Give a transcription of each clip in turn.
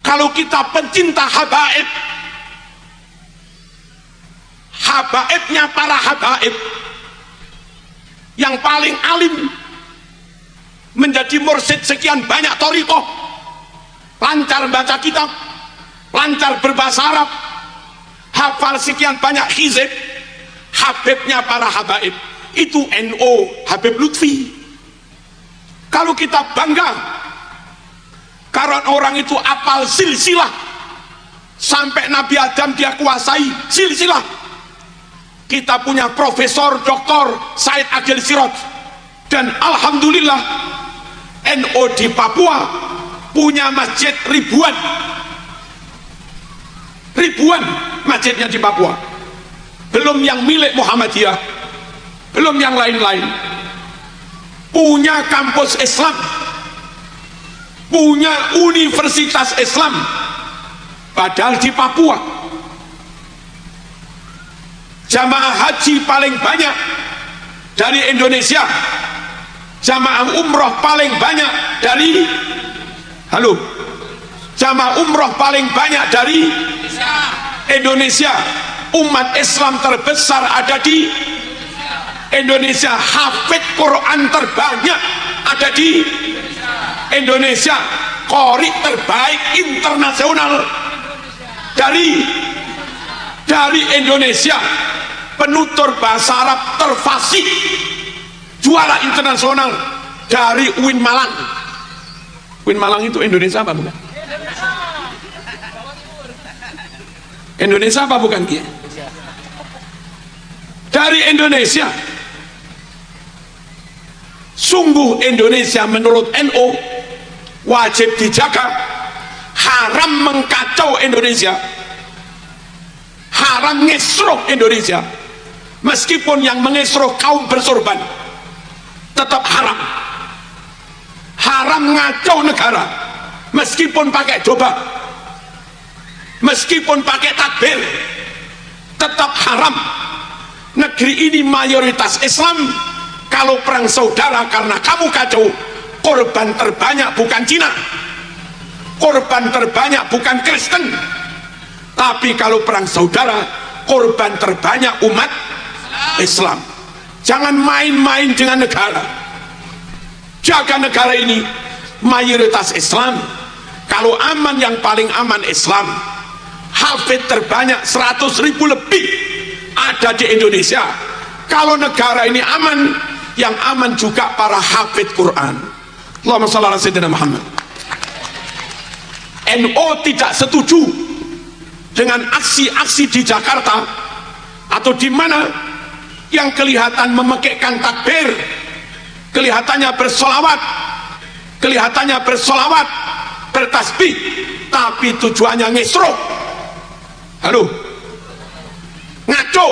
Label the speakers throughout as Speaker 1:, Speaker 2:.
Speaker 1: Kalau kita pencinta habaib, habaibnya para habaib yang paling alim, menjadi mursyid sekian banyak thariqah, lancar baca kitab, lancar berbahasa Arab, hafal sekian banyak hizib, habibnya para habaib itu NO Habib Lutfi. Kalau kita bangga karena orang itu apal silsilah, sampai Nabi Adam dia kuasai silsilah. Kita punya Profesor Dr. Said Agil Siraj, dan alhamdulillah NO di Papua punya masjid ribuan masjidnya di Papua, belum yang milik Muhammadiyah, belum yang lain-lain. Punya kampus Islam, punya universitas Islam, padahal di Papua. Jamaah haji paling banyak dari Indonesia, jamaah umroh paling banyak dari jamaah umroh paling banyak dari Indonesia. Umat Islam terbesar ada di Indonesia. Hafid Quran terbanyak ada di Indonesia. Qori terbaik internasional dari Indonesia. Penutur bahasa Arab terfasih, juara internasional dari UIN Malang. UIN Malang itu Indonesia apa bukan? Indonesia apa bukan? Dari Indonesia. Sungguh Indonesia menurut NU wajib dijaga. Haram mengkacau Indonesia, haram ngesroh Indonesia. Meskipun yang mengesroh kaum bersorban tetap haram. Haram ngacau negara, meskipun pakai jubah, meskipun pakai takbir, tetap haram. Negeri ini mayoritas Islam. Kalau perang saudara karena kamu kacau, korban terbanyak bukan Cina, korban terbanyak bukan Kristen, tapi kalau perang saudara korban terbanyak umat Islam. Jangan main-main dengan negara, jaga negara ini mayoritas Islam. Kalau aman, yang paling aman Islam. Hafid terbanyak 100.000 lebih ada di Indonesia. Kalau negara ini aman, yang aman juga para hafid Quran. Allahumma shalli ala sayyidina Muhammad. NU tidak setuju dengan aksi-aksi di Jakarta atau di mana yang kelihatan memekikkan takbir, kelihatannya bersolawat, bertasbih, tapi tujuannya ngesroh, ngaco,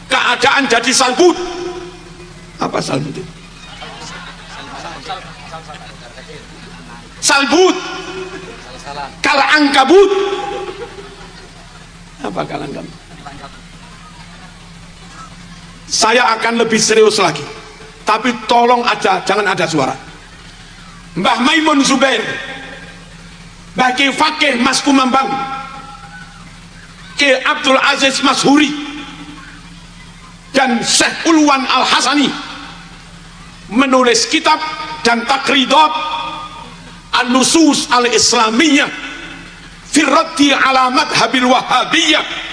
Speaker 1: keadaan jadi salbut. Apa salbut itu? Salbut, kalangkabut. Apa kalangkabut? Saya akan lebih serius lagi, tapi tolong jangan ada suara. Mbah Maimun Zubair, Mbah Ki Fakih Mas Kumambang, Ki Abdul Aziz Mashuri, dan Syekh Ulwan Al-Hasani menulis kitab dan takridat An-Nusus Al-Islamiyah fi raddi ala madhabil Wahhabiyah.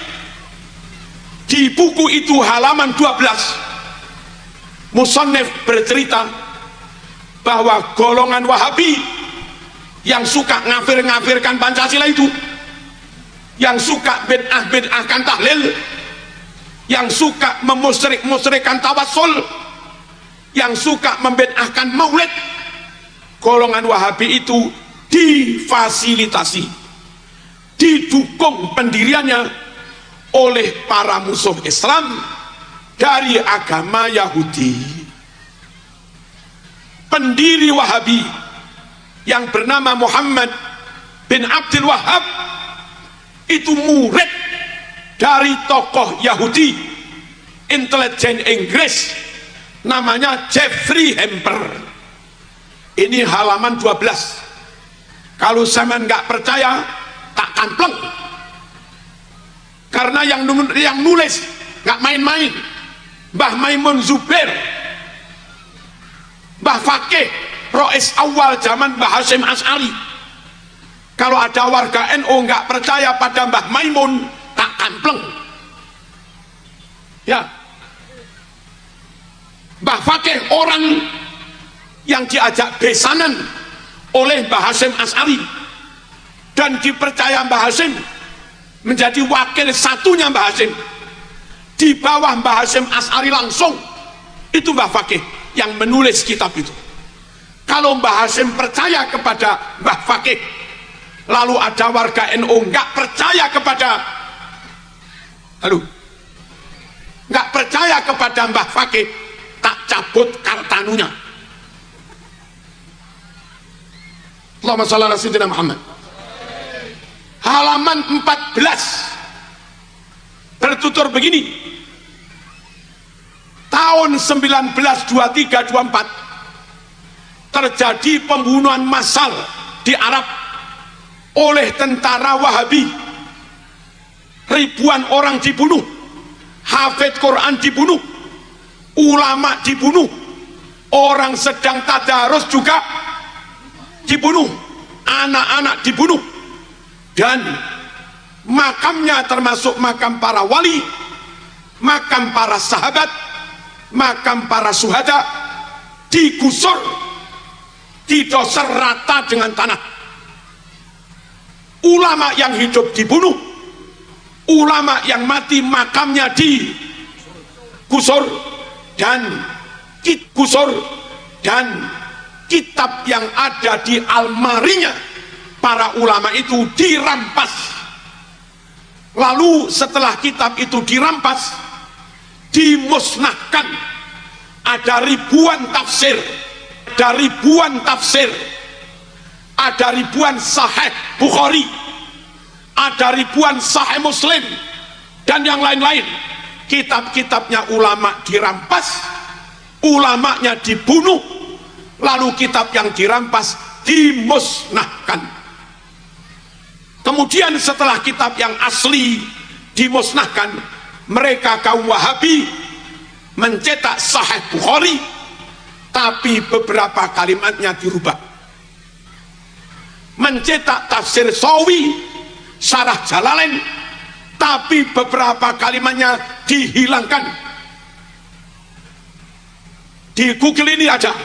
Speaker 1: Di buku itu halaman 12, musannif bercerita bahwa golongan Wahabi yang suka ngafir-ngafirkan Pancasila itu, yang suka bid'ah-bid'ahkan tahlil, yang suka memusyrik-musyrikkan tawassul, yang suka membid'ahkan maulid, golongan Wahabi itu difasilitasi, didukung pendiriannya oleh para musuh Islam dari agama Yahudi. Pendiri Wahabi yang bernama Muhammad bin Abdul Wahhab itu murid dari tokoh Yahudi, intelijen Inggris, namanya Jeffrey Hamper. Ini halaman 12. Kalau zaman nggak percaya, tak kampleng. Karena yang nulis nggak main-main. Mbah Maimun Zubair, Mbah Fakih, Rois awal zaman Mbah Hasyim Asy'ari. Kalau ada warga NU nggak percaya pada Mbah Maimun, tak kampleng. Ya, Mbah Fakih orang yang diajak besanan oleh Mbah Hasyim Asy'ari dan dipercaya Mbah Hasyim menjadi wakil satunya Mbah Hasyim. Di bawah Mbah Hasyim Asy'ari langsung itu Mbah Fakih yang menulis kitab itu. Kalau Mbah Hasyim percaya kepada Mbah Fakih, lalu ada warga NU nggak percaya kepada, nggak percaya kepada Mbah Fakih, tak cabut kartanunya. Allahumma shalli ala sayyidina Muhammad. Halaman 14 bertutur begini, tahun 1923-24 terjadi pembunuhan massal di Arab oleh tentara Wahabi. Ribuan orang dibunuh, hafid Quran dibunuh, ulama dibunuh, orang sedang tadarus juga dibunuh, anak-anak dibunuh, dan makamnya termasuk makam para wali, makam para sahabat, makam para syuhada digusur, didosor rata dengan tanah. Ulama yang hidup dibunuh, ulama yang mati makamnya digusur dan kitab yang ada di almarinya para ulama itu dirampas. Lalu setelah kitab itu dirampas, dimusnahkan. Ada ribuan tafsir, ada ribuan tafsir, ada ribuan sahih Bukhari, ada ribuan sahih Muslim, dan yang lain-lain. Kitab-kitabnya ulama dirampas, ulamanya dibunuh, lalu kitab yang dirampas dimusnahkan. Kemudian setelah kitab yang asli dimusnahkan, mereka kaum Wahabi mencetak Sahih Bukhari, tapi beberapa kalimatnya dirubah. Mencetak tafsir Sawi, Syarah Jalalain, tapi beberapa kalimatnya dihilangkan. Di Google ini aja,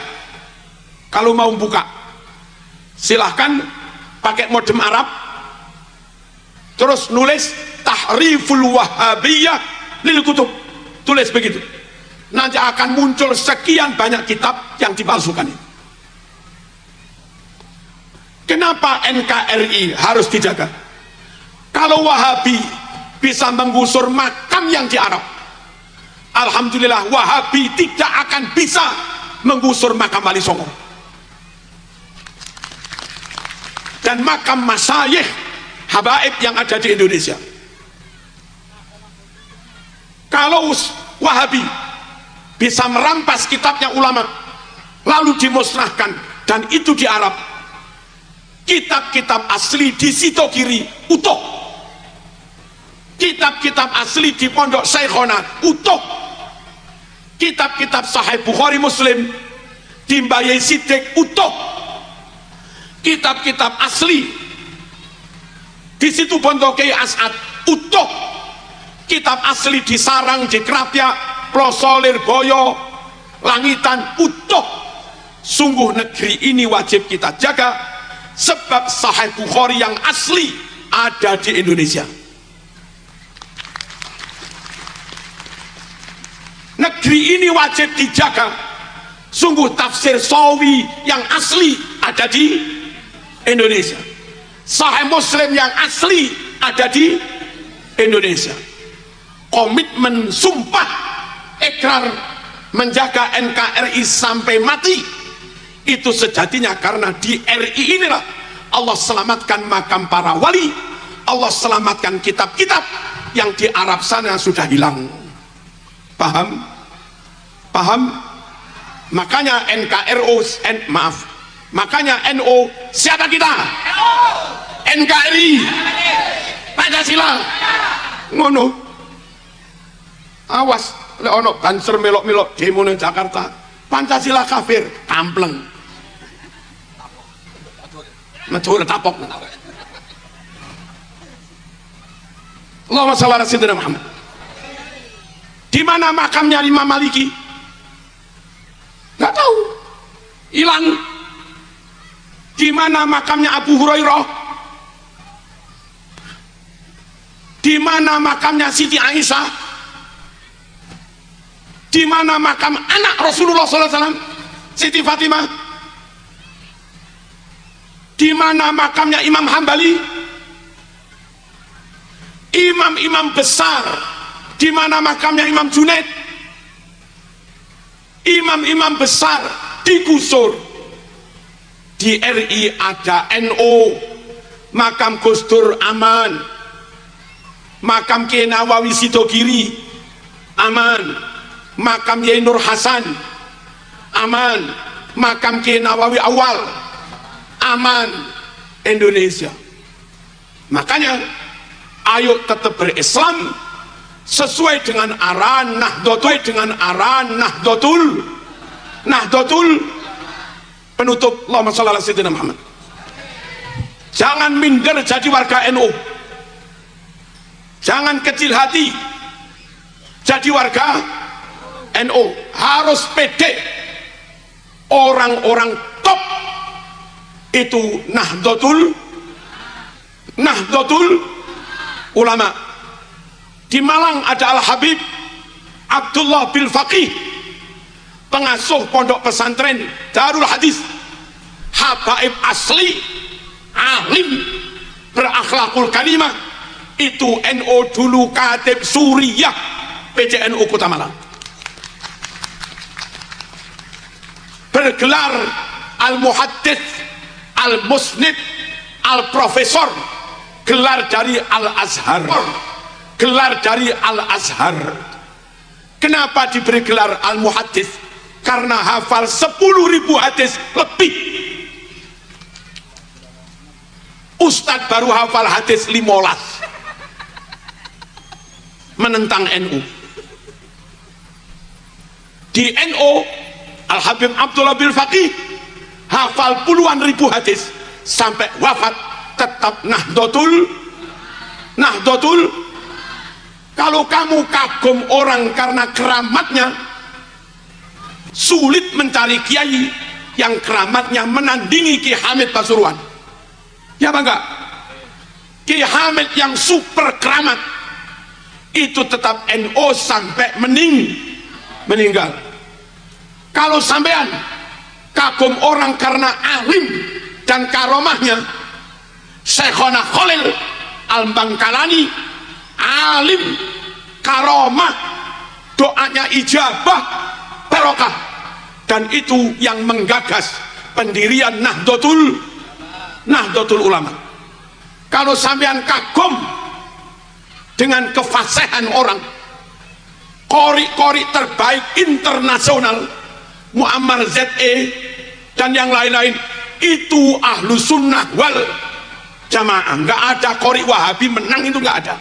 Speaker 1: kalau mau buka silahkan pakai modem Arab, terus nulis Tahriful Wahabiyah lil Kutub, tulis begitu, nanti akan muncul sekian banyak kitab yang dipalsukan. Kenapa NKRI harus dijaga? Kalau Wahabi bisa menggusur makam yang di Arab, alhamdulillah Wahabi tidak akan bisa menggusur makam Wali Songo dan makam masyayikh habaib yang ada di Indonesia. Kalau Wahabi bisa merampas kitabnya ulama lalu dimusnahkan, dan itu di Arab, kitab-kitab asli di Sito Kiri utuh, kitab-kitab asli di Pondok Syekhona utuh, kitab-kitab Sahih Bukhari Muslim di Mbayai Sidik utuh, kitab-kitab asli di situ Pondok Kiai As'ad utuh, kitab asli di Sarang, di Krapyak, Ploso, Lirboyo, Langitan utuh. Sungguh negeri ini wajib kita jaga, sebab Sahih Bukhari yang asli ada di Indonesia. Negeri ini wajib dijaga. Sungguh tafsir Sawi yang asli ada di Indonesia, Sahih Muslim yang asli ada di Indonesia. Komitmen sumpah ikrar menjaga NKRI sampai mati, itu sejatinya karena di RI inilah Allah selamatkan makam para wali, Allah selamatkan kitab-kitab yang di Arab sana sudah hilang. Paham? Paham? Makanya Makanya NU siapa kita? NKRI, Pancasila. Ngono. Awas lek ono banser melok-melok demo nang Jakarta, Pancasila kafir, kampleng. Metu tapok. Allahumma shalli ala sayyidina Muhammad. Di mana makamnya Imam Maliki? Enggak tahu. Hilang. Di mana makamnya Abu Hurairah? Di mana makamnya Siti Aisyah? Di mana makam anak Rasulullah SAW, Siti Fatimah? Di mana makamnya Imam Hambali? Imam-imam besar. Di mana makamnya Imam Junaid? Imam-imam besar digusur. Di RI ada NU, makam Gus Dur aman, makam Kiai Nawawi Sidogiri aman, makam Yai Nur Hasan aman, makam Kiai Nawawi Awal aman. Indonesia. Makanya ayo tetap berislam sesuai dengan arahan Nahdlatul penutup. Allahumma shalli ala sayyidina Muhammad. Jangan minder jadi warga NU, jangan kecil hati jadi warga NU, harus pede. Orang-orang top itu Nahdlatul Ulama. Di Malang ada Al-Habib Abdullah bin Faqih, pengasuh pondok pesantren Darul Hadis, habaib asli, alim, berakhlakul kalimah. Itu NU dulu, Katib Suriah PCNU Kota Malang. Bergelar Al-Muhaddits, Al-Musnid, Al-Profesor, gelar dari Al-Azhar, gelar dari Al-Azhar. Kenapa diberi gelar Al-Muhaddits? Karena hafal 10.000 hadis lebih. Ustadz baru hafal hadis 15, menentang NU. Di NU Al-Habib Abdullah bin Faqih hafal puluhan ribu hadis sampai wafat tetap Nahdlatul. Kalau kamu kagum orang karena keramatnya, sulit mencari kiai yang keramatnya menandingi Ki Hamid Pasuruan. Ya bangga, Ki Hamid yang super keramat itu tetap NU sampai meninggal. Kalau sampean kagum orang karena alim dan karomahnya, Syekhona Khalil Al-Bangkalani, alim, karomah, doanya ijabah, barokah, dan itu yang menggagas pendirian Nahdlatul Ulama. Kalau sampean kagum dengan kefasihan orang, kori-kori terbaik internasional, Muammar ZE dan yang lain-lain, itu ahlu sunnah wal jamaah. Nggak ada kori wahabi menang, itu nggak ada.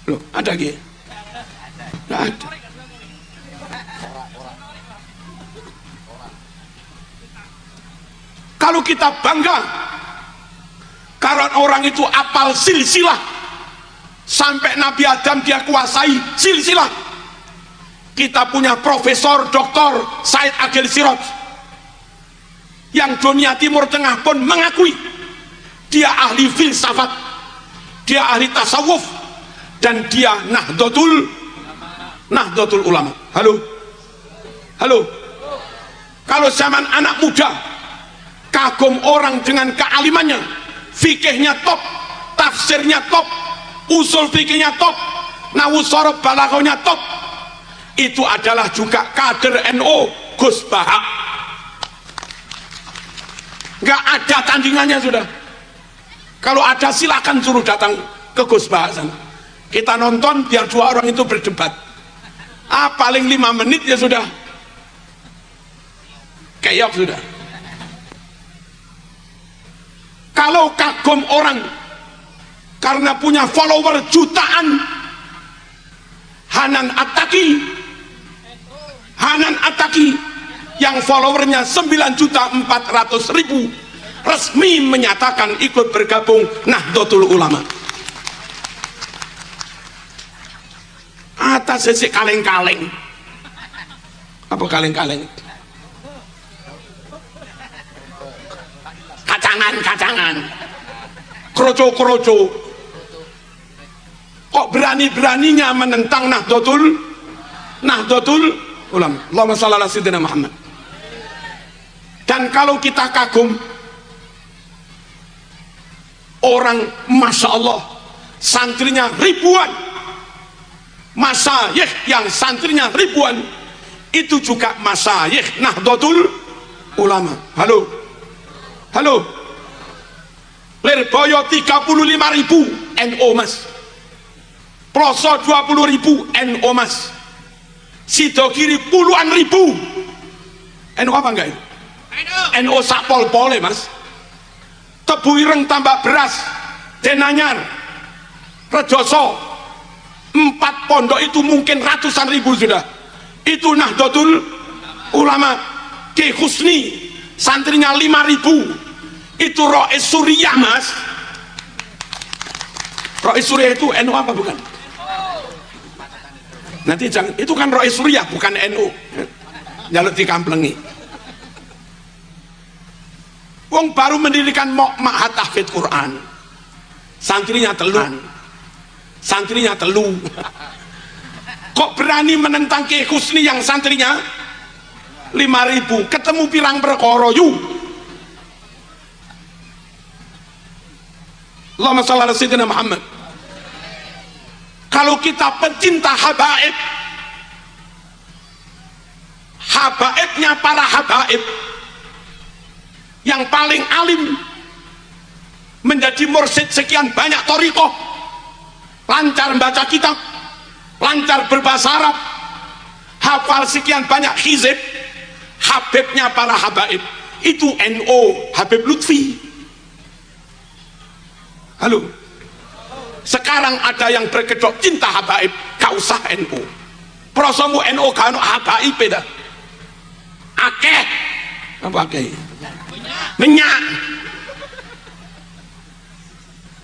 Speaker 1: Loh, ada gitu? Nggak ada. Kalau kita bangga karena orang itu apal silsilah, sampai Nabi Adam dia kuasai silsilah. Kita punya Profesor Dr. Said Agil Siraj yang dunia Timur Tengah pun mengakui dia ahli filsafat, dia ahli tasawuf, dan dia Nahdlatul Ulama. Halo. Kalau zaman anak muda kagum orang dengan kealimannya, fikihnya top, tafsirnya top, usul fikihnya top, nahwu shorof balaghahnya top, itu adalah juga kader NU Gus Baha. Nggak ada tandingannya sudah. Kalau ada silakan suruh datang ke Gus Baha sana. Kita nonton biar dua orang itu berdebat. Paling 5 menit ya sudah. Keyok sudah. Kalau kagum orang karena punya follower jutaan, Hanan Attaqi yang followernya 9.400.000 resmi menyatakan ikut bergabung Nahdlatul Ulama. Atas sisi kaleng-kaleng. Apa kaleng-kaleng? Kacangan, kroco. Kok berani-beraninya menentang Nahdlatul Ulama. Allahumma shalli ala sayyidina Muhammad. Dan kalau kita kagum orang, masya Allah, santrinya ribuan, masyayikh yang santrinya ribuan, itu juga masyayikh Nahdlatul Ulama. Halo, Lirboyo 35.000 NO mas, Ploso 20.000 NO mas, Sidogiri puluhan ribu NO. Apa enggak itu? NO sapol-pole mas. Tebu Ireng tambak beras, Denanyar, Rejoso, 4 pondok itu mungkin ratusan ribu sudah. Itu Nahdlatul Ulama. Ki Husni santrinya 5.000. Itu Rois Suriah mas. Rois Suriah itu NU apa bukan? Nanti jangan, itu kan Rois Suriah bukan NU. Jaluk dikamplengi. Wong baru mendirikan ma'had tahfidz Quran, santrinya telu. Kok berani menentang Ki Husni yang santrinya 5.000? Ketemu pirang perkara yu. Allahumma shalli ala sayyidina Muhammad. Kalau kita pencinta habaibnya para habaib, yang paling alim, menjadi mursyid sekian banyak thariqah, lancar membaca kitab, lancar berbahasa Arab, hafal sekian banyak hizib, habibnya para habaib itu NO Habib Lutfi. Halo, sekarang ada yang berkedok cinta habaib, gak usah NO. Prosomu NO gak ada habaib dah. Akeh apa akeh? Minyak.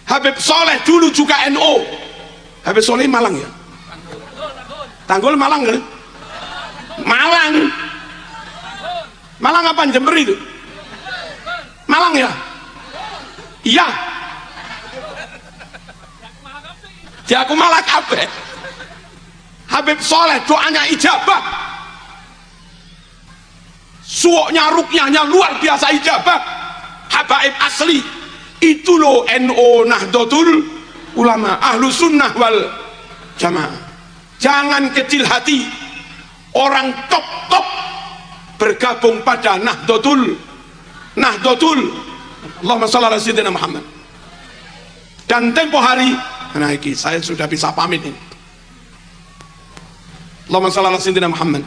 Speaker 1: Habib Soleh dulu juga NO. Habib Soleh Malang ya? Tanggul Malang kan? Malang apa Jember itu? Malang ya? Iya. Dia aku malah kabeh. Habib Soleh doanya ijabah, suoknya rukyahnya luar biasa ijabah. Habaib asli itu loh NO Nahdlatul Ulama, ahlu sunnah wal jamaah. Jangan kecil hati orang top bergabung pada Nahdlatul Allahumma shalli ala sayyidina Muhammad. Dan tempo hari, nah ini saya sudah bisa pamit ini. Allahumma shalli ala sayyidina Muhammad.